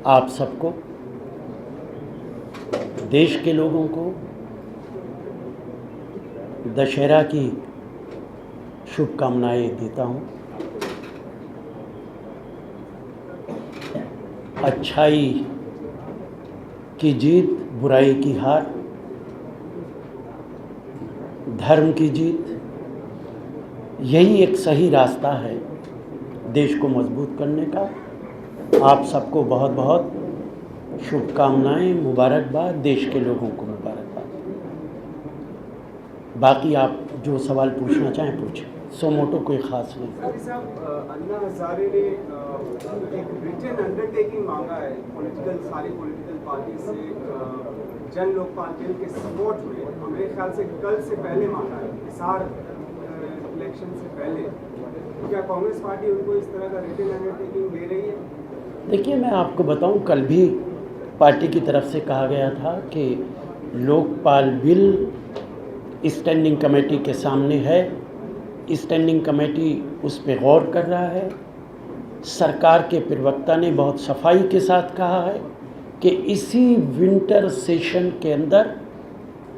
आप सबको, देश के लोगों को दशहरा की शुभकामनाएं देता हूं। अच्छाई की जीत, बुराई की हार, धर्म की जीत, यही एक सही रास्ता है देश को मजबूत करने का। आप सबको बहुत बहुत शुभकामनाएं, मुबारकबाद, देश के लोगों को मुबारकबाद। बाकी आप जो सवाल पूछना चाहें पूछें, सो मोटो कोई ख़ास नहीं। साहब, अन्ना हजारे ने एक रिटन अंडरटेकिंग मांगा है सारी पॉलिटिकल पार्टी से जन लोकपाल बिल के सपोर्ट में। मेरे ख्याल से कल से पहले मांगा है, हिसार इलेक्शन से पहले। क्या कांग्रेस पार्टी उनको इस तरह का रिटन अंडरटेकिंग दे रही है? देखिए, मैं आपको बताऊं, कल भी पार्टी की तरफ से कहा गया था कि लोकपाल बिल स्टैंडिंग कमेटी के सामने है, स्टैंडिंग कमेटी उस पर गौर कर रहा है। सरकार के प्रवक्ता ने बहुत सफाई के साथ कहा है कि इसी विंटर सेशन के अंदर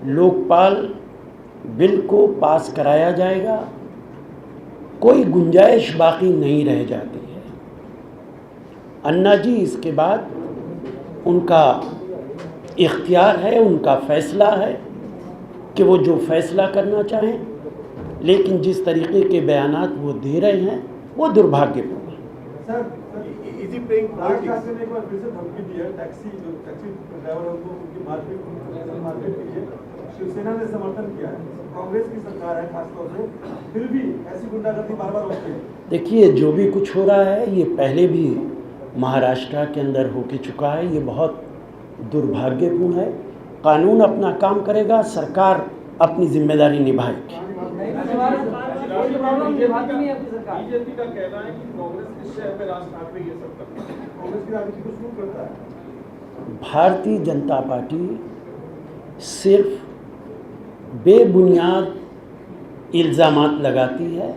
लोकपाल बिल को पास कराया जाएगा, कोई गुंजाइश बाकी नहीं रह जाती है। अन्ना जी इसके बाद उनका इख्तियार है, उनका फ़ैसला है कि वो जो फ़ैसला करना चाहें, लेकिन जिस तरीके के बयानात वो दे रहे हैं वो दुर्भाग्यपूर्ण है। शिवसेना ने समर्थन किया है, कांग्रेस की सरकार है खासतौर से, फिर भी ऐसी गुंडागर्दी बार बार होती है। देखिए, जो भी कुछ हो रहा है ये पहले भी महाराष्ट्र के अंदर हो के चुका है, ये बहुत दुर्भाग्यपूर्ण है। कानून अपना काम करेगा, सरकार अपनी जिम्मेदारी निभाएगी। बीजेपी का कहना है कि कांग्रेस के शहर में राज ठाकरे ये सब करता है, कांग्रेस की राजनीति को शुरू करता है। भारतीय जनता पार्टी सिर्फ बेबुनियाद इल्ज़ामात लगाती है।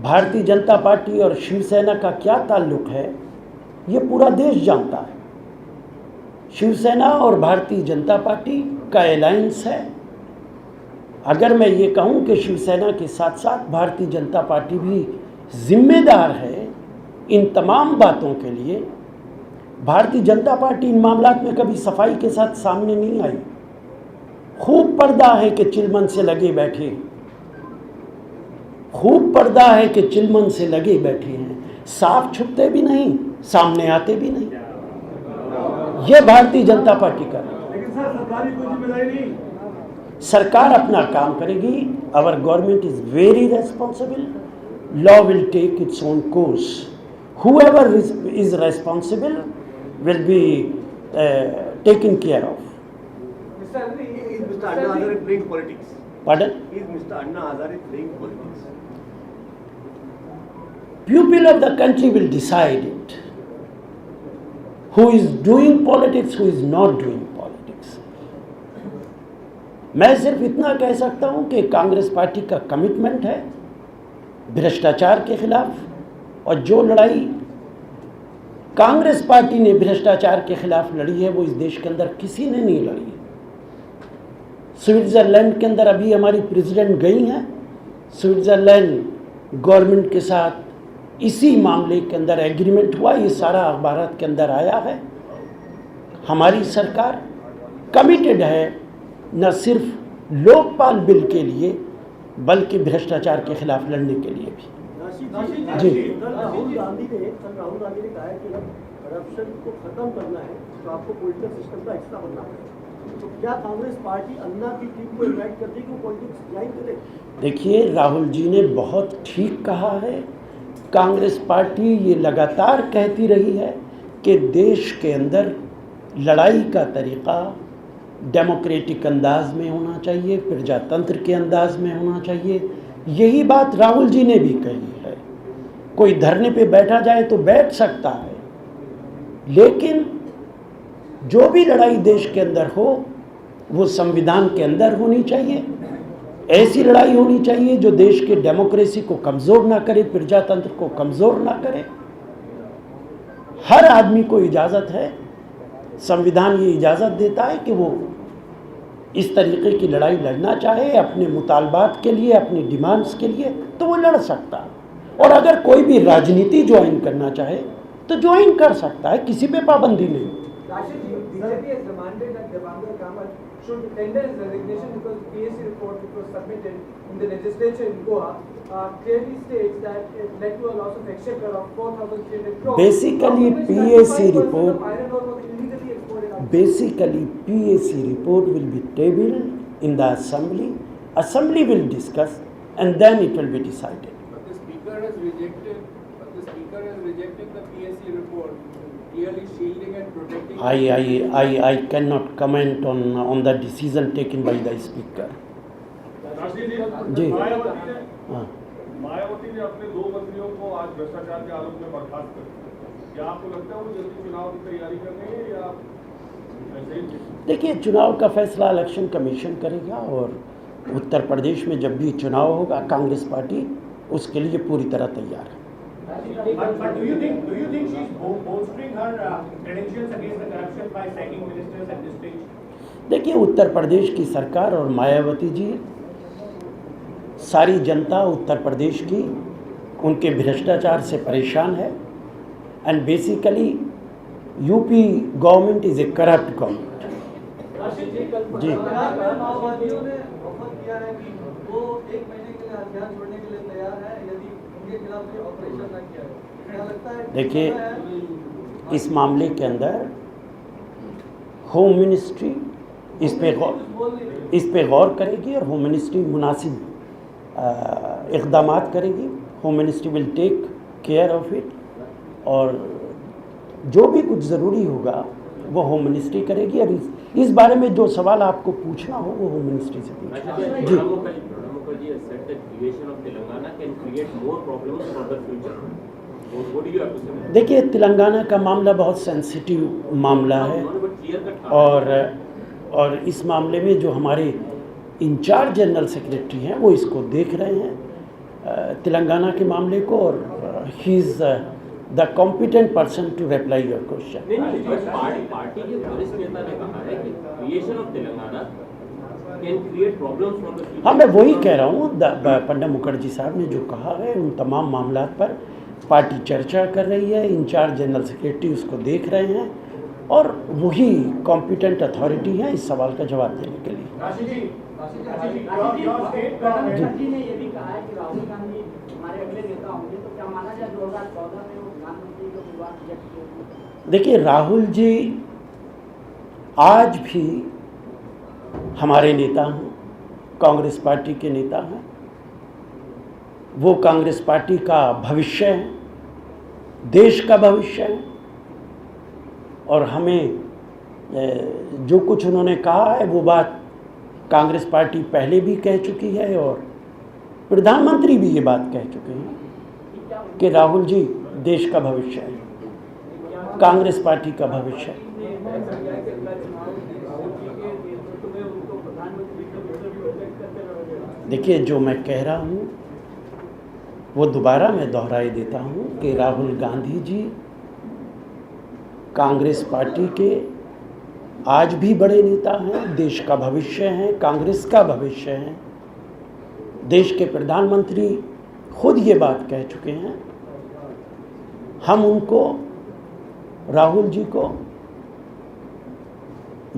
भारतीय जनता पार्टी और शिवसेना का क्या ताल्लुक़ है ये पूरा देश जानता है। शिवसेना और भारतीय जनता पार्टी का अलायंस है। अगर मैं ये कहूँ कि शिवसेना के साथ साथ भारतीय जनता पार्टी भी जिम्मेदार है इन तमाम बातों के लिए, भारतीय जनता पार्टी इन मामलात में कभी सफाई के साथ सामने नहीं आई। खूब पर्दा है कि चिलमन से लगे बैठे, खूब पर्दा है कि चिलमन से लगे बैठे हैं, साफ छुपते भी नहीं, सामने आते भी नहीं। यह भारतीय जनता पार्टी का। लेकिन सर, सरकारी कोई जिम्मेदारी नहीं, सरकार अपना काम करेगी। Our government is very responsible, law will take its own course, whoever is responsible will be taken care of. Mr. Anna Hazare playing politics? Pardon? Is Mr. Anna Hazare playing politics? People of the country will decide it. Who is doing politics, who is not doing politics. मैं सिर्फ इतना कह सकता हूं कि Congress party का commitment है भ्रष्टाचार के खिलाफ, और जो लड़ाई कांग्रेस पार्टी ने भ्रष्टाचार के खिलाफ लड़ी है वो इस देश के अंदर किसी ने नहीं लड़ी। स्विट्ज़रलैंड के अंदर अभी हमारी प्रेसिडेंट गई हैं, स्विट्ज़रलैंड गवर्नमेंट के साथ इसी मामले के अंदर एग्रीमेंट हुआ, ये सारा अखबारात के अंदर आया है। हमारी सरकार कमिटेड है न सिर्फ लोकपाल बिल के लिए बल्कि भ्रष्टाचार के खिलाफ लड़ने के लिए भी। जी, राहुल गांधी ने कहा है कि अगर करप्शन को खत्म करना है तो आपको पॉलिटिकल सिस्टम का हिस्सा बनना है। तो क्या कांग्रेस पार्टी अन्ना की टीम को इनवाइट करती है कि वो पॉलिटिक्स ज्वाइन करे? देखिए, राहुल जी ने बहुत ठीक कहा है। कांग्रेस पार्टी ये लगातार कहती रही है कि देश के अंदर लड़ाई का तरीक़ा डेमोक्रेटिक अंदाज में होना चाहिए, प्रजातंत्र के अंदाज में होना चाहिए। यही बात राहुल जी ने भी कही है। कोई धरने पे बैठा जाए तो बैठ सकता है, लेकिन जो भी लड़ाई देश के अंदर हो वो संविधान के अंदर होनी चाहिए। ऐसी लड़ाई होनी चाहिए जो देश के डेमोक्रेसी को कमज़ोर ना करे, प्रजातंत्र को कमज़ोर ना करे। हर आदमी को इजाज़त है, संविधान ये इजाज़त देता है कि वो इस तरीके की लड़ाई लड़ना चाहे अपने मुतालबात के लिए, अपनी डिमांड्स के लिए, तो वो लड़ सकता है। और अगर कोई भी राजनीति ज्वाइन करना चाहे तो ज्वाइन कर सकता है, किसी पे पाबंदी नहीं। BJP has demanded that Devendra Kamath should tender his resignation because the PAC report which was submitted in the legislature in Goa clearly states that it led to a loss of exchequer of 4,300 crores. Basically, PAC report. Iron ore was illegally exported out. Basically, PAC report will be tabled in the assembly. Assembly will discuss and then it will be decided. But the speaker has rejected. The PAC report, clearly shielding and protecting. I cannot comment on the decision taken by the speaker. जी हाँ, मायावती ने अपने 2 मंत्रियों को आज भ्रष्टाचार के आरोप में बर्खास्त कर दिया। क्या आपको लगता है वो जल्दी चुनाव की तैयारी कर रहे हैं या ऐसे ही? देखिए, चुनाव का फैसला इलेक्शन कमीशन करेगा और उत्तर प्रदेश में जब भी चुनाव होगा कांग्रेस पार्टी उसके लिए पूरी तरह तैयार है। But do you think she is bolstering her credentials against the corruption by sacking ministers at this stage? देखिए, उत्तर प्रदेश की सरकार और मायावती जी, सारी जनता उत्तर प्रदेश की उनके भ्रष्टाचार से परेशान है and basically UP government is a corrupt government. जी माओवादियों ने ऑफर किया है कि वो 1 महीने के लिए हथियार छोड़ने के लिए तैयार है यदि उनके खिलाफ कोई ऑपरेशन न किया जाए। क्या लगता है? देखिए, इस मामले के अंदर होम मिनिस्ट्री इस पे गौर करेगी और होम मिनिस्ट्री मुनासिब इक़दामात करेगी। Home ministry will take care of it और जो भी कुछ ज़रूरी होगा वो होम मिनिस्ट्री करेगी। और इस बारे में जो सवाल आपको पूछना हो वो होम मिनिस्ट्री से पूछना। जी, देखिए, तेलंगाना का मामला बहुत सेंसिटिव मामला है और इस मामले में जो हमारे इंचार्ज जनरल सेक्रेटरी हैं वो इसको देख रहे हैं तेलंगाना के मामले को और ही is the competent person to reply your question. Party के वरिष्ठ नेता ने कहा है कि creation of Telangana can create problems for the future. हाँ, मैं वही कह रहा हूँ, पंडा मुखर्जी साहब ने जो कहा है उन तमाम मामलों पर पार्टी चर्चा कर रही है, इंचार्ज जनरल सेक्रेटरी उसको देख रहे हैं और वही कॉम्पिटेंट अथॉरिटी है इस सवाल का जवाब देने के लिए। प्रधानमंत्री ने ये भी कहा है कि राहुल गांधी हमारे अगले नेता होंगे, तो क्या माना जाए 2014 में वो प्रधानमंत्री को विवाद रिजेक्ट किए? देखिए, राहुल जी आज भी हमारे नेता हैं, कांग्रेस पार्टी के नेता हैं। वो कांग्रेस पार्टी का भविष्य है, देश का भविष्य है और हमें जो कुछ उन्होंने कहा है वो बात कांग्रेस पार्टी पहले भी कह चुकी है और प्रधानमंत्री भी ये बात कह चुके हैं कि राहुल जी देश का भविष्य है, कांग्रेस पार्टी का भविष्य है। देखिए, जो मैं कह रहा हूँ वो दोबारा मैं दोहराई देता हूँ कि राहुल गांधी जी कांग्रेस पार्टी के आज भी बड़े नेता हैं, देश का भविष्य हैं, कांग्रेस का भविष्य हैं। देश के प्रधानमंत्री खुद ये बात कह चुके हैं। हम उनको, राहुल जी को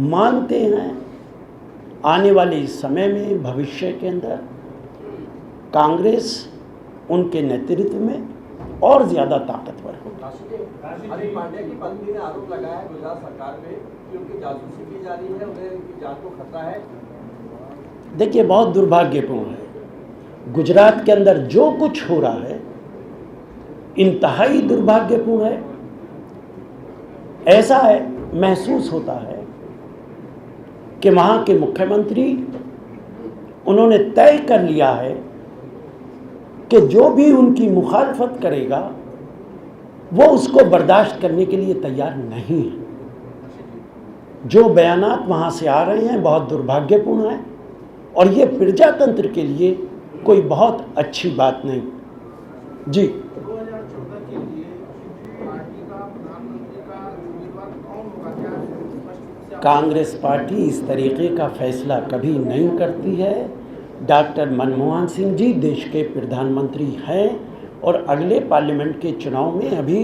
मानते हैं। आने वाले इस समय में भविष्य के अंदर कांग्रेस उनके नेतृत्व में और ज़्यादा ताकतवर होगी। हार्दिक पांड्या की पत्नी ने आरोप लगाया है गुजरात सरकार पे कि उनकी जासूसी की जा रही है, उन्हें उनकी जान को खतरा है। देखिए, बहुत दुर्भाग्यपूर्ण है। गुजरात के अंदर जो कुछ हो रहा है इंतहाई दुर्भाग्यपूर्ण है। ऐसा है, महसूस होता है कि वहाँ के मुख्यमंत्री उन्होंने तय कर लिया है कि जो भी उनकी मुखालफत करेगा वो उसको बर्दाश्त करने के लिए तैयार नहीं है। जो बयानात वहाँ से आ रहे हैं बहुत दुर्भाग्यपूर्ण है और ये प्रजातंत्र के लिए कोई बहुत अच्छी बात नहीं। जी, 2014 के लिए पार्टी का प्रधानमंत्री कांग्रेस पार्टी इस तरीके का फैसला कभी नहीं करती है। डॉक्टर मनमोहन सिंह जी देश के प्रधानमंत्री हैं और अगले पार्लियामेंट के चुनाव में अभी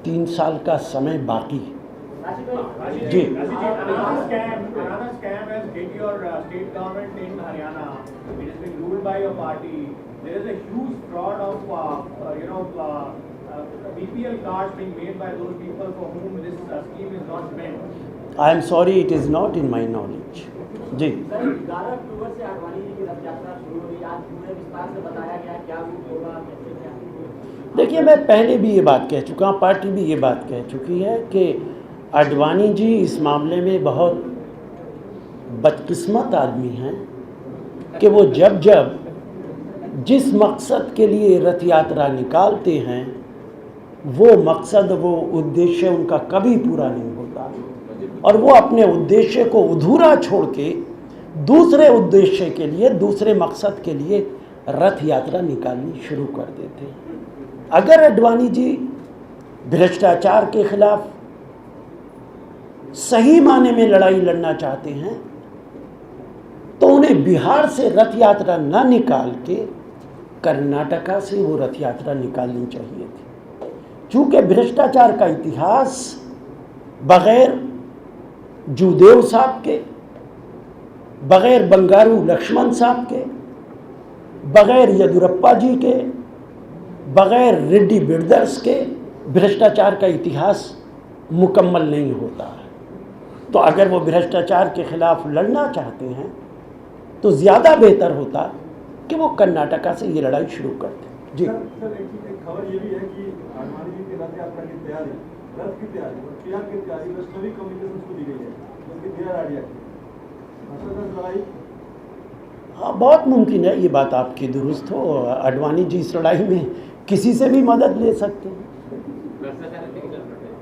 3 साल का समय बाकी है। जी Another scam has hit your state government in Haryana. It is being ruled by your party. There is a huge fraud of BPL cards being made by those people for whom this scheme is not meant. I am sorry, it is not in my knowledge. जी 11 अक्टूबर से आडवाणी जी की रथ यात्रा शुरू हुई। आज पूरे विस्तार से बताया गया क्या रूप होगा, कैसे क्या। देखिए, मैं पहले भी ये बात कह चुका हूँ, पार्टी भी ये बात कह चुकी है कि आडवाणी जी इस मामले में बहुत बदकिस्मत आदमी हैं कि वो जब जब जिस मकसद के लिए रथ यात्रा निकालते हैं वो मकसद, वो उद्देश्य उनका कभी पूरा नहीं होता और वो अपने उद्देश्य को अधूरा छोड़ के दूसरे उद्देश्य के लिए, दूसरे मकसद के लिए रथ यात्रा निकालनी शुरू कर देते हैं। अगर आडवाणी जी भ्रष्टाचार के खिलाफ सही माने में लड़ाई लड़ना चाहते हैं तो उन्हें बिहार से रथ यात्रा न निकाल के कर्नाटका से वो रथ यात्रा निकालनी चाहिए थी। चूँकि भ्रष्टाचार का इतिहास बग़ैर जूदेव साहब के, बग़ैर बंगारू लक्ष्मण साहब के, बग़ैर येदियुरप्पा जी के, बग़ैर रेड्डी ब्रदर्स के भ्रष्टाचार का इतिहास मुकम्मल नहीं होता है। तो अगर वो भ्रष्टाचार के खिलाफ लड़ना चाहते हैं तो ज़्यादा बेहतर होता कि वो कर्नाटका से ये लड़ाई शुरू करते। जी सर एक खबर ये भी है कि आडवाणी जी की रथ यात्रा की तैयारी, रथ की तैयारी और क्रिया की तैयारी वैष्णवी कम्युनिकेशन को दी गई है, उसकी देर आ रही है लड़ाई। हाँ, बहुत मुमकिन है ये बात आपकी दुरुस्त हो। आडवाणी जी इस लड़ाई में किसी से भी मदद ले सकते हैं,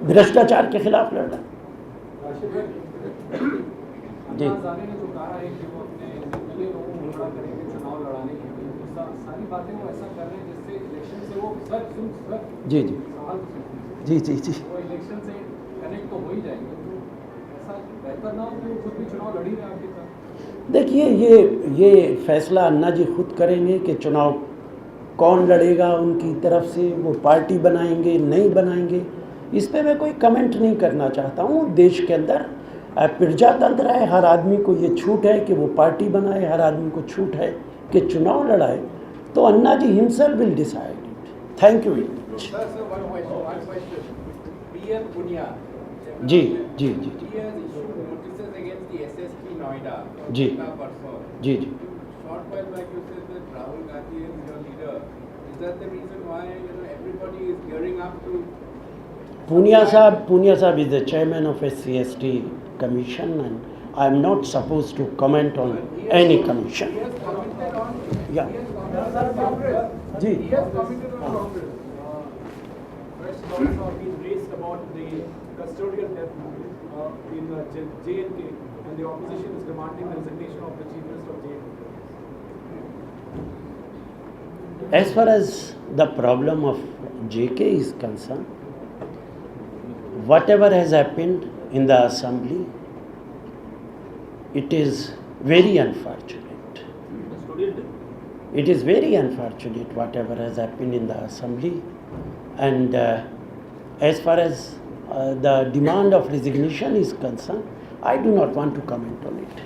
भ्रष्टाचार के खिलाफ लड़ रहा। जी ने जो कहा है कि वो अपने जितने लोगों को मुखड़ा करेंगे चुनाव लड़ाने के लिए, तो सारी बातें वो ऐसा कर रहे हैं जिससे इलेक्शन से वो जी जी जी जी जी वो इलेक्शन से कनेक्ट तो हो ही जाएंगे। तो ऐसा बेहतर ना हो कि वो खुद भी चुनाव लड़ ही रहे आपके साथ। देखिए, ये फैसला अन्ना जी खुद करेंगे कि चुनाव कौन लड़ेगा उनकी तरफ से, वो पार्टी बनाएंगे नहीं बनाएंगे, इस पे मैं कोई कमेंट नहीं करना चाहता हूँ। देश के अंदर प्रजातंत्र है, हर आदमी को ये छूट है कि वो पार्टी बनाए, हर आदमी को छूट है कि चुनाव लड़ाए। तो Anna ji himself will decide it. Thank you very much. जी जी जी जी जी जी जी Punia Sahab is the chairman of a CST commission and I am not supposed to comment on any commission. Yeah. जी Questions also have been raised about the custodial death in J&K and the opposition is demanding the resignation of the Chief Minister of J&K. As far as the problem of JK is concerned, whatever has happened in the assembly, it is very unfortunate. It is very unfortunate whatever has happened in the assembly, and as far as the demand of resignation is concerned, I do not want to comment on it.